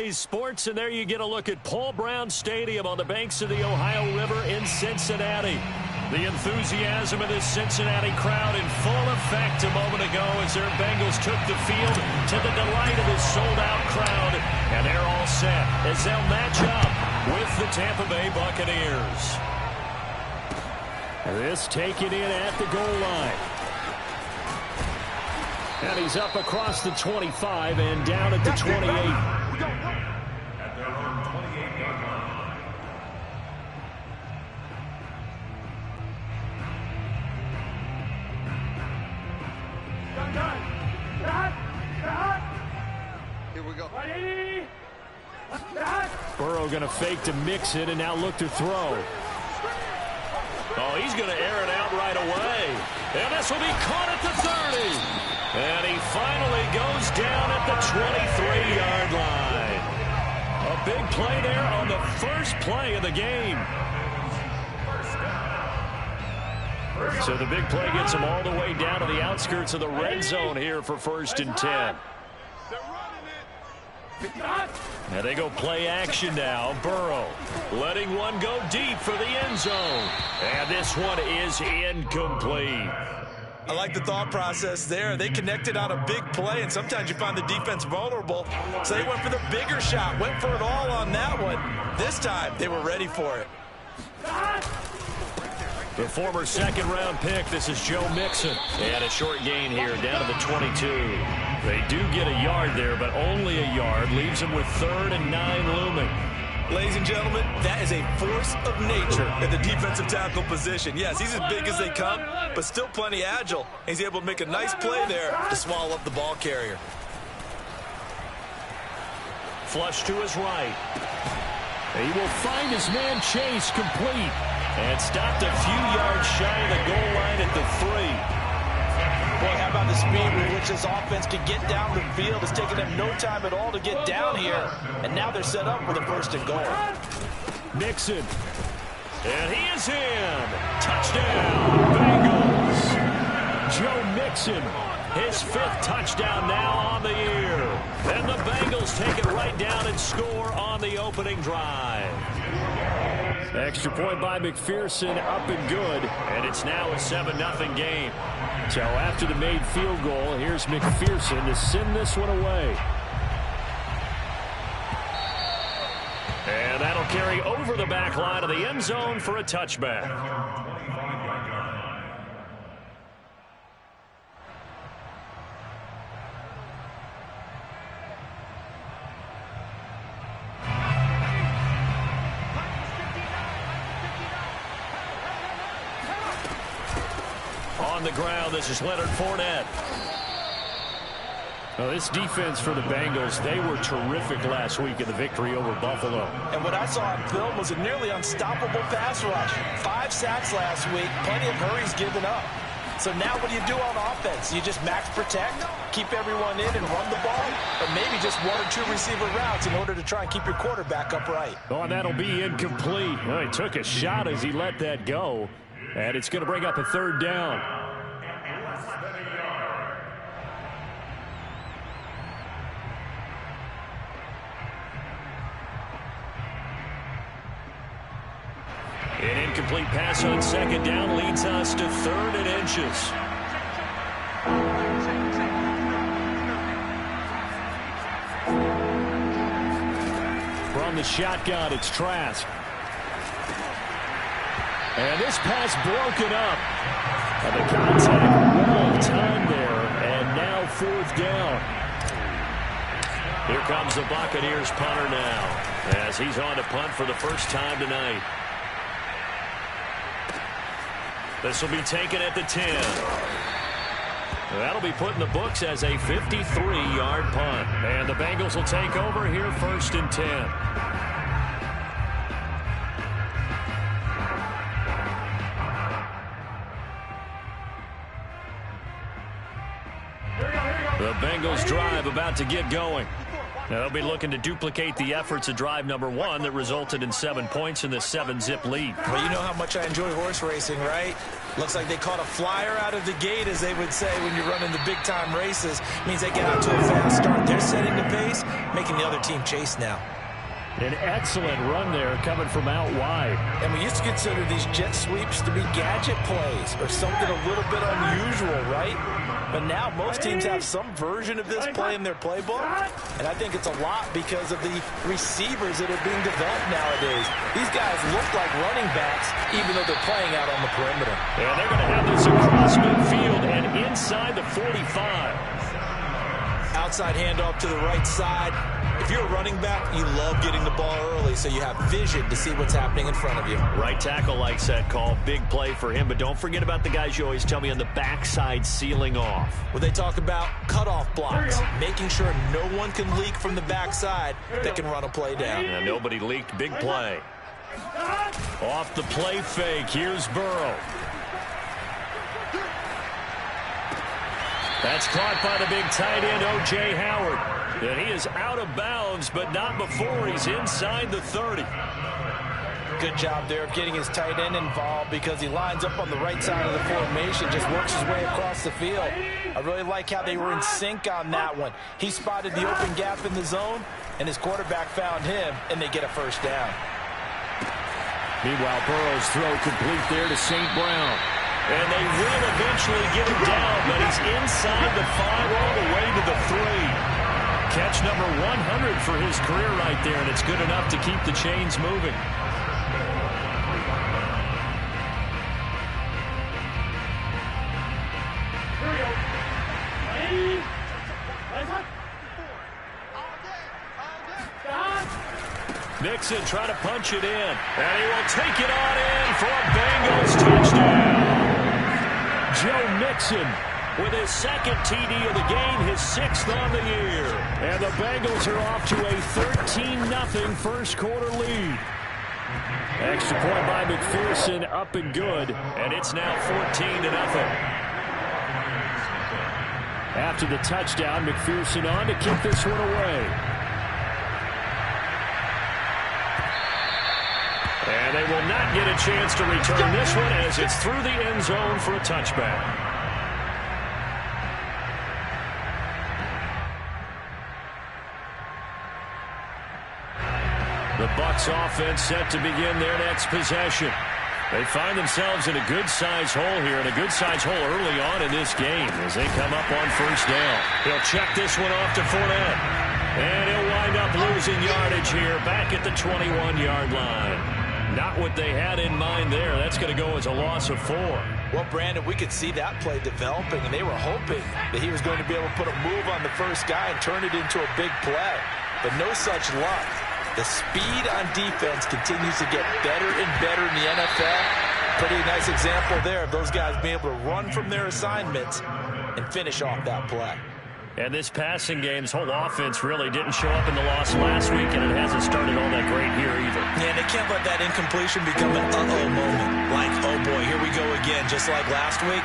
today's sports, and there you get a look at Paul Brown Stadium on the banks of the Ohio River in Cincinnati. The enthusiasm of this Cincinnati crowd in full effect a moment ago as their Bengals took the field to the delight of this sold-out crowd. And they're all set as they'll match up with the Tampa Bay Buccaneers. This taken in at the goal line. And he's up across the 25 and down at the 28. At their own 28-yard line. Here we go. Burrow going to fake to mix it and now look to throw. Oh, he's going to air it out right away. And this will be caught at the 30. And he finally goes down at the 23-yard line. A big play there on the first play of the game. So the big play gets him all the way down to the outskirts of the red zone here for 1st and 10. Now they go play action now. Burrow letting one go deep for the end zone. And this one is incomplete. I like the thought process there. They connected on a big play, and sometimes you find the defense vulnerable. So they went for the bigger shot, went for it all on that one. This time, they were ready for it. The former second-round pick, this is Joe Mixon. And a short gain here, down to the 22. They do get a yard there, but only a yard. Leaves them with 3rd and 9 looming. Ladies and gentlemen, that is a force of nature at the defensive tackle position. Yes, he's as big as they come, but still plenty agile. He's able to make a nice play there to swallow up the ball carrier. Flush to his right. He will find his man Chase complete. And stopped a few yards shy of the goal line at the 3. Boy, how about the speed with which this offense can get down the field? It's taken them no time at all to get down here. And now they're set up with a 1st and goal. Mixon. And he is in. Touchdown, Bengals. Joe Mixon, his 5th touchdown now on the year. And the Bengals take it right down and score on the opening drive. Extra point by McPherson, up and good. And it's now a 7-0 game. So after the made field goal, here's McPherson to send this one away. And that'll carry over the back line of the end zone for a touchback. On the ground, this is Leonard Fournette. Well, this defense for the Bengals, they were terrific last week in the victory over Buffalo. And what I saw on film was a nearly unstoppable pass rush. 5 sacks last week, plenty of hurries given up. So now what do you do on offense? You just max protect, keep everyone in and run the ball, or maybe just 1 or 2 receiver routes in order to try and keep your quarterback upright. Oh, and that'll be incomplete. Well, he took a shot as he let that go, and it's going to bring up a 3rd down. An incomplete pass on 2nd down leads us to 3rd and inches. From the shotgun, it's Trask. And this pass broken up. And the contact well timed there. And now 4th down. Here comes the Buccaneers punter now, as he's on to punt for the first time tonight. This will be taken at the 10. That'll be put in the books as a 53-yard punt. And the Bengals will take over here 1st and 10. The Bengals drive about to get going. Now they'll be looking to duplicate the efforts of drive number 1 that resulted in 7 points in this 7-zip lead. Well, you know how much I enjoy horse racing, right? Looks like they caught a flyer out of the gate, as they would say when you're running the big-time races. Means they get out to a fast start. They're setting the pace, making the other team chase now. An excellent run there coming from out wide. And we used to consider these jet sweeps to be gadget plays or something a little bit unusual, right? But now most teams have some version of this play in their playbook. And I think it's a lot because of the receivers that are being developed nowadays. These guys look like running backs even though they're playing out on the perimeter. And they're going to have this across midfield and inside the 45. Outside handoff to the right side. If you're a running back, you love getting the ball early so you have vision to see what's happening in front of you. Right tackle likes that call. Big play for him, but don't forget about the guys you always tell me on the backside sealing off. Well, they talk about cutoff blocks, making sure no one can leak from the backside that can run a play down. And nobody leaked. Big play. Off the play fake. Here's Burrow. That's caught by the big tight end, O.J. Howard. And he is out of bounds, but not before he's inside the 30. Good job there of getting his tight end involved because he lines up on the right side of the formation, just works his way across the field. I really like how they were in sync on that one. He spotted the open gap in the zone, and his quarterback found him, and they get a first down. Meanwhile, Burrow's throw complete there to St. Brown. And they will eventually get him down, but he's inside the 5 all the way to the 3. Catch number 100 for his career right there, and it's good enough to keep the chains moving. Mixon trying to punch it in, and he will take it on in for a Bengals touchdown. Joe Mixon with his second TD of the game, his 6th on the year. And the Bengals are off to a 13-0 first quarter lead. Extra point by McPherson, up and good, and it's now 14-0. After the touchdown, McPherson on to kick this one away. And they will not get a chance to return this one as it's through the end zone for a touchback. The Bucs offense set to begin their next possession. They find themselves in a good-sized hole here, and a good-sized hole early on in this game as they come up on first down. He'll check this one off to Fournette. And he'll wind up losing yardage here back at the 21-yard line. Not what they had in mind there. That's going to go as a loss of 4. Well, Brandon, we could see that play developing, and they were hoping that he was going to be able to put a move on the first guy and turn it into a big play. But no such luck. The speed on defense continues to get better and better in the NFL. Pretty nice example there of those guys being able to run from their assignments and finish off that play. And this passing game's whole offense really didn't show up in the loss last week, and it hasn't started all that great here either. Yeah, and they can't let that incompletion become an uh-oh moment. Like, oh boy, here we go again, just like last week.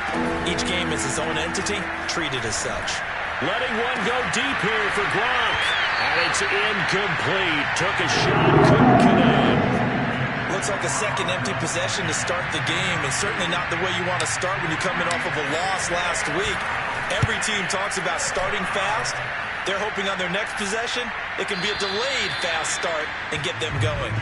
Each game is its own entity, treated as such. Letting one go deep here for Gronk. And it's incomplete. Took a shot, couldn't connect. Looks like a second empty possession to start the game, and certainly not the way you want to start when you're coming off of a loss last week. Every team talks about starting fast. They're hoping on their next possession, it can be a delayed fast start and get them going.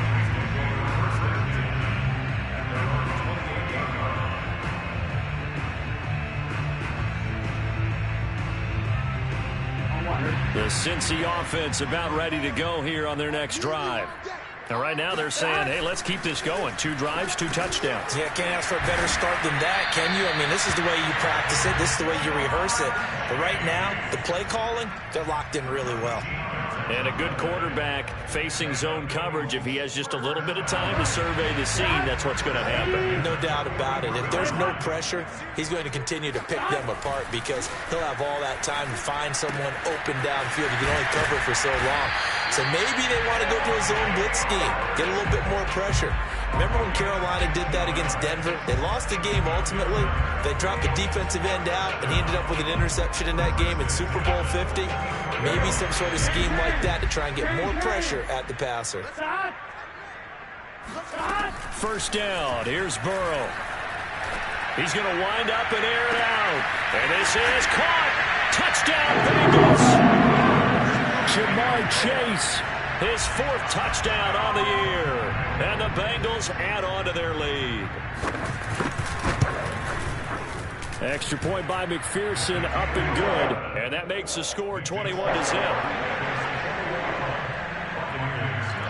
The Cincy offense about ready to go here on their next drive. And right now they're saying, hey, let's keep this going. 2 drives, 2 touchdowns. Yeah, can't ask for a better start than that, can you? I mean, this is the way you practice it. This is the way you rehearse it. But right now, the play calling, they're locked in really well. And a good quarterback facing zone coverage. If he has just a little bit of time to survey the scene, that's what's going to happen. No doubt about it. If there's no pressure, he's going to continue to pick them apart because he'll have all that time to find someone open downfield. He can only cover for so long. So maybe they want to go to a zone blitz scheme, get a little bit more pressure. Remember when Carolina did that against Denver? They lost the game ultimately. They dropped the defensive end out, and he ended up with an interception in that game in Super Bowl 50. Maybe some sort of scheme like that to try and get more pressure at the passer. First down. Here's Burrow. He's going to wind up and air it out. And this is caught. Touchdown, Bengals. Jamar Chase, his 4th touchdown on the year. And the Bengals add on to their lead. Extra point by McPherson, up and good. And that makes the score 21-0.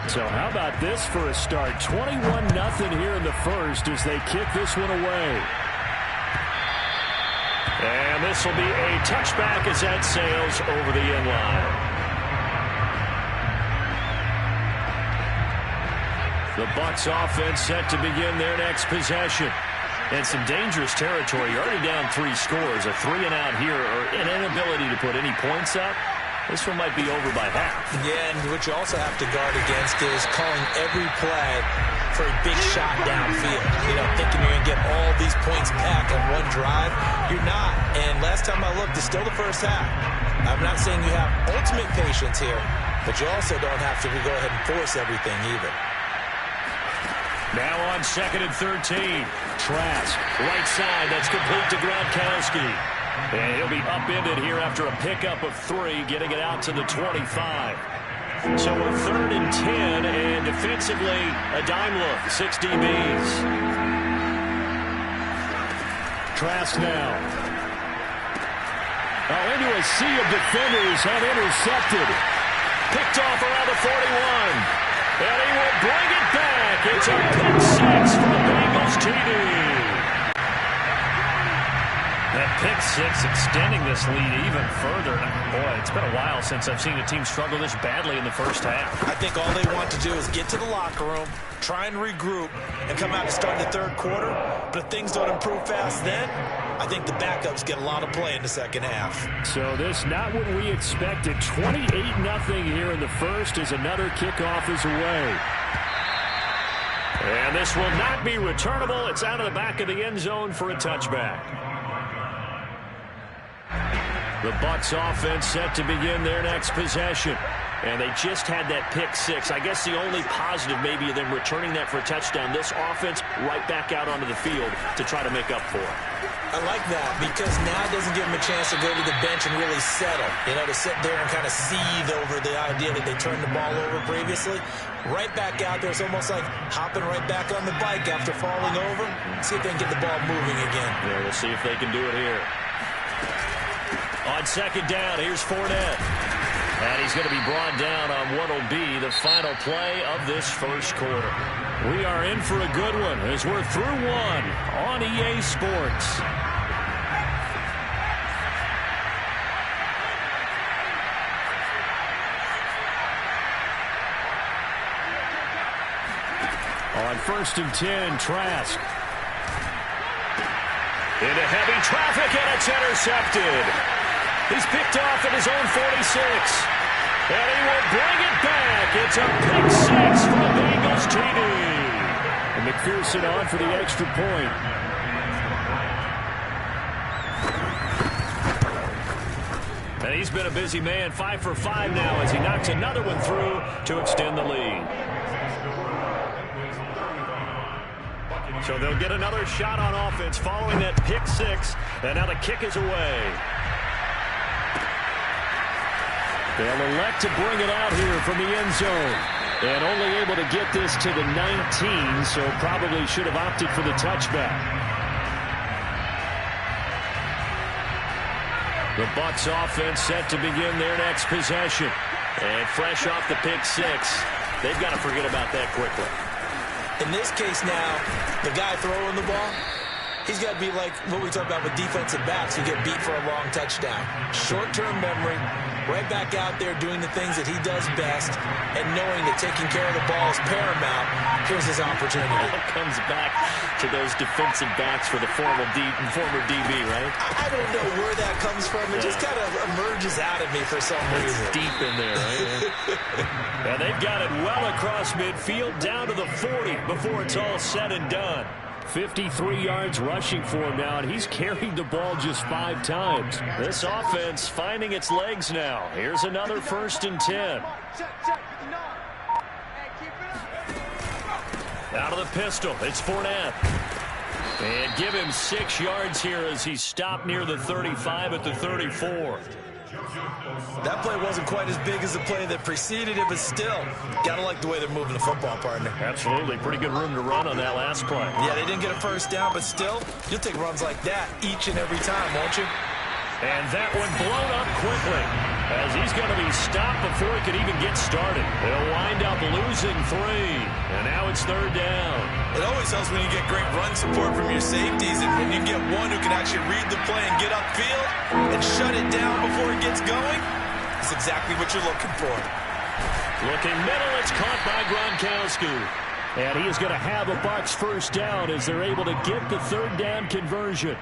So how about this for a start? 21-0 here in the first as they kick this one away. And this will be a touchback as that sails over the end line. The Bucs offense set to begin their next possession. And some dangerous territory. You're already down 3 scores. A 3-and-out here, or an inability to put any points up. This one might be over by half. Yeah, and what you also have to guard against is calling every play for a big shot downfield. You know, thinking you're going to get all these points back on one drive. You're not. And last time I looked, it's still the first half. I'm not saying you have ultimate patience here, but you also don't have to go ahead and force everything either. Now on 2nd and 13. Trask, right side, that's complete to Gronkowski. And he'll be upended here after a pickup of 3, getting it out to the 25. So a 3rd and 10, and defensively, a dime look, 6 DBs. Trask now. Into a sea of defenders and intercepted. Picked off around the 41. And he will bring it back. It's a pick 6 for Bengals TD. That pick 6 extending this lead even further. Boy, it's been a while since I've seen a team struggle this badly in the first half. I think all they want to do is get to the locker room, try and regroup, and come out to start the 3rd quarter. But if things don't improve fast then, I think the backups get a lot of play in the second half. So this not what we expected. 28-0 here in the first as another kickoff is away. And this will not be returnable. It's out of the back of the end zone for a touchback. The Bucs offense set to begin their next possession. And they just had that pick 6. I guess the only positive maybe of them returning that for a touchdown. This offense right back out onto the field to try to make up for it. I like that because now it doesn't give them a chance to go to the bench and really settle. You know, to sit there and kind of seethe over the idea that they turned the ball over previously. Right back out there. It's almost like hopping right back on the bike after falling over. See if they can get the ball moving again. Yeah, we'll see if they can do it here. On 2nd down, here's Fournette. And he's going to be brought down on what will be the final play of this first quarter. We are in for a good one as we're through one on EA Sports. On 1st and 10, Trask. Into heavy traffic, and it's intercepted. He's picked off at his own 46. And he will bring it back. It's a pick 6 for the Bengals TD. And McPherson on for the extra point. And he's been a busy man, 5 for 5 now as he knocks another one through to extend the lead. So they'll get another shot on offense following that pick 6. And now the kick is away. They'll elect to bring it out here from the end zone. And only able to get this to the 19, so probably should have opted for the touchback. The Bucs offense set to begin their next possession. And fresh off the pick 6, they've got to forget about that quickly. In this case now, the guy throwing the ball, He's got to be like what we talk about with defensive backs who get beat for a long touchdown. Short-term memory, right back out there doing the things that he does best, and knowing that taking care of the ball is paramount. Here's his opportunity. It comes back to those defensive backs for the former DB, right? I don't know where that comes from. It just kind of emerges out of me for some reason. It's deep in there, right? And they've got it well across midfield down to the 40 before it's all said and done. 53 yards rushing for him now, and he's carried the ball just 5 times. This offense finding its legs now. Here's another 1st and 10. Out of the pistol, it's Fournette. And give him 6 yards here as he stopped near the 35 at the 34. That play wasn't quite as big as the play that preceded it, but still, gotta like the way they're moving the football, partner. Absolutely. Pretty good room to run on that last play. Yeah, they didn't get a first down, but still, you'll take runs like that each and every time, won't you? And that one blown up quickly as he's going to be stopped before he could even get started. He'll wind up losing 3, and now it's 3rd down. It always helps when you get great run support from your safeties, and when you get one who can actually read the play and get upfield and shut it down before it gets going, it's exactly what you're looking for. Looking middle, it's caught by Gronkowski. And he is going to have a Bucs first down as they're able to get the 3rd down conversion.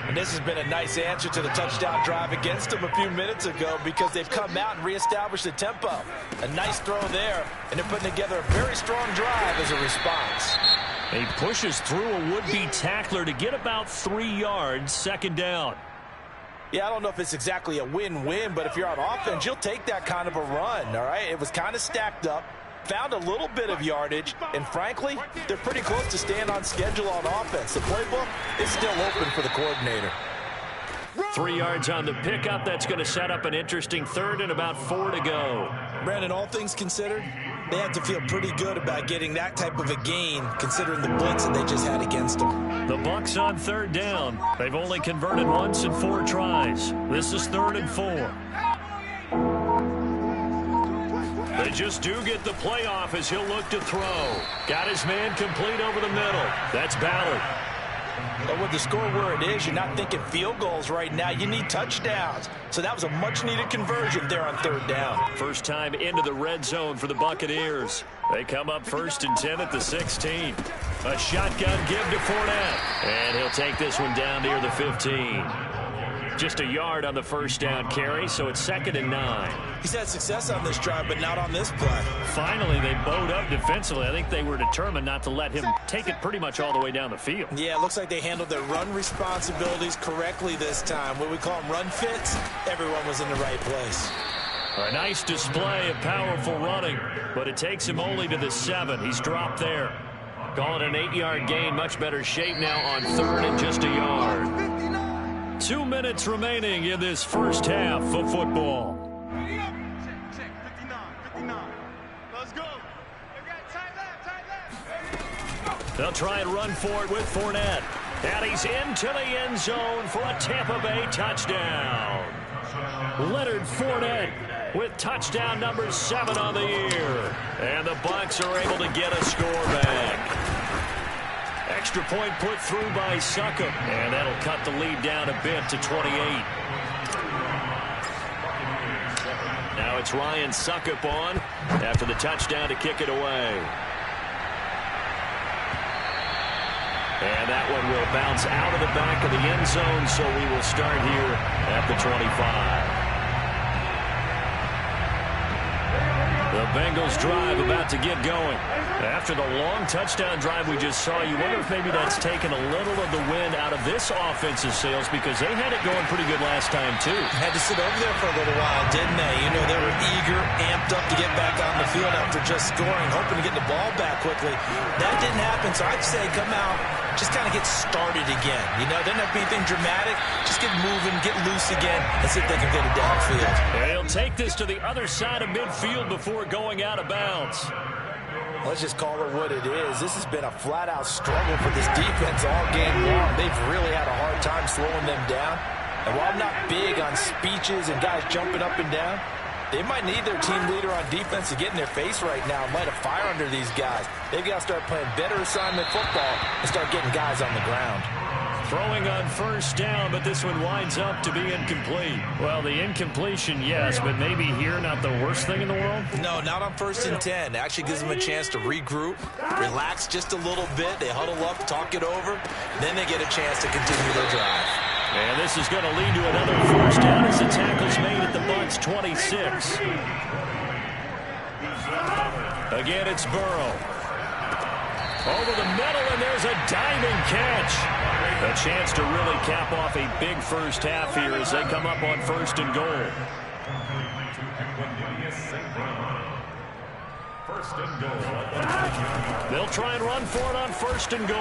And this has been a nice answer to the touchdown drive against them a few minutes ago because they've come out and reestablished the tempo. A nice throw there, and they're putting together a very strong drive as a response. He pushes through a would-be tackler to get about 3 yards, 2nd down. Yeah, I don't know if it's exactly a win-win, but if you're on offense, you'll take that kind of a run, all right? It was kind of stacked up. Found a little bit of yardage, and frankly, they're pretty close to staying on schedule on offense. The playbook is still open for the coordinator. 3 yards on the pickup. That's going to set up an interesting 3rd and about 4 to go. Brandon, all things considered, they have to feel pretty good about getting that type of a gain, considering the blitz that they just had against them. The Bucs on 3rd down. They've only converted once in 4 tries. This is 3rd and 4. They just do get the playoff as he'll look to throw. Got his man complete over the middle. That's Ballard. But with the score where it is, you're not thinking field goals right now. You need touchdowns. So that was a much-needed conversion there on 3rd down. First time into the red zone for the Buccaneers. They come up 1st and 10 at the 16. A shotgun give to Fournette. And he'll take this one down near the 15. Just a yard on the 1st down carry, so it's 2nd and 9. He's had success on this drive, but not on this play. Finally, they bowed up defensively. I think they were determined not to let him take it pretty much all the way down the field. Yeah, it looks like they handled their run responsibilities correctly this time. What we call them run fits, everyone was in the right place. A nice display of powerful running, but it takes him only to the 7. He's dropped there. Call it an 8-yard gain. Much better shape now on 3rd and just a yard. 2 minutes remaining in this first half of football. Let's go. They'll try and run for it with Fournette. And he's into the end zone for a Tampa Bay touchdown. Leonard Fournette with touchdown number 7 on the year. And the Bucs are able to get a score back. Extra point put through by Succop, and that'll cut the lead down a bit to 28. Now it's Ryan Succop on after the touchdown to kick it away. And that one will bounce out of the back of the end zone, so we will start here at the 25. The Bengals drive about to get going. After the long touchdown drive we just saw, you wonder if maybe that's taken a little of the wind out of this offensive sails because they had it going pretty good last time, too. Had to sit over there for a little while, didn't they? You know, they were eager, amped up to get back on the field after just scoring, hoping to get the ball back quickly. That didn't happen, so I'd say come out, just kind of get started again. You know, doesn't have to be anything dramatic. Just get moving, get loose again, and see if they can get it downfield. And he'll take this to the other side of midfield before going out of bounds. Let's just call it what it is. This has been a flat-out struggle for this defense all game long. They've really had a hard time slowing them down. And while I'm not big on speeches and guys jumping up and down, They might need their team leader on defense to get in their face right now and light a fire under these guys. They've got to start playing better assignment football and start getting guys on the ground. Throwing on first down, but this one winds up to be incomplete. Well, the incompletion, yes, but maybe here not the worst thing in the world? No, not on 1st and 10. It actually gives them a chance to regroup, relax just a little bit. They huddle up, talk it over. Then they get a chance to continue their drive. And this is going to lead to another first down as the tackle's made at the Bucs 26. Again, it's Burrow. Over the middle, and there's a diving catch. A chance to really cap off a big first half here as they come up on 1st and goal. They'll try and run for it on 1st and goal.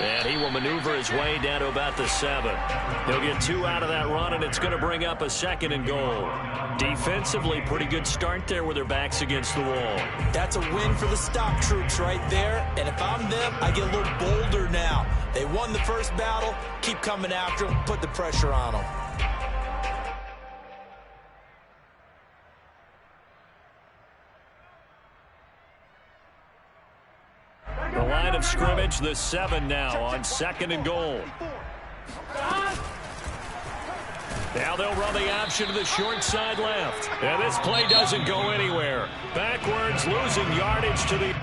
And he will maneuver his way down to about the 7. He'll get 2 out of that run, and it's going to bring up a 2nd and goal. Defensively, pretty good start there with their backs against the wall. That's a win for the stop troops right there. And if I'm them, I get a little bolder now. They won the first battle. Keep coming after them. Put the pressure on them. The line of scrimmage, the 7 now on 2nd and goal. Now they'll run the option to the short side left. And this play doesn't go anywhere. Backwards, losing yardage to the...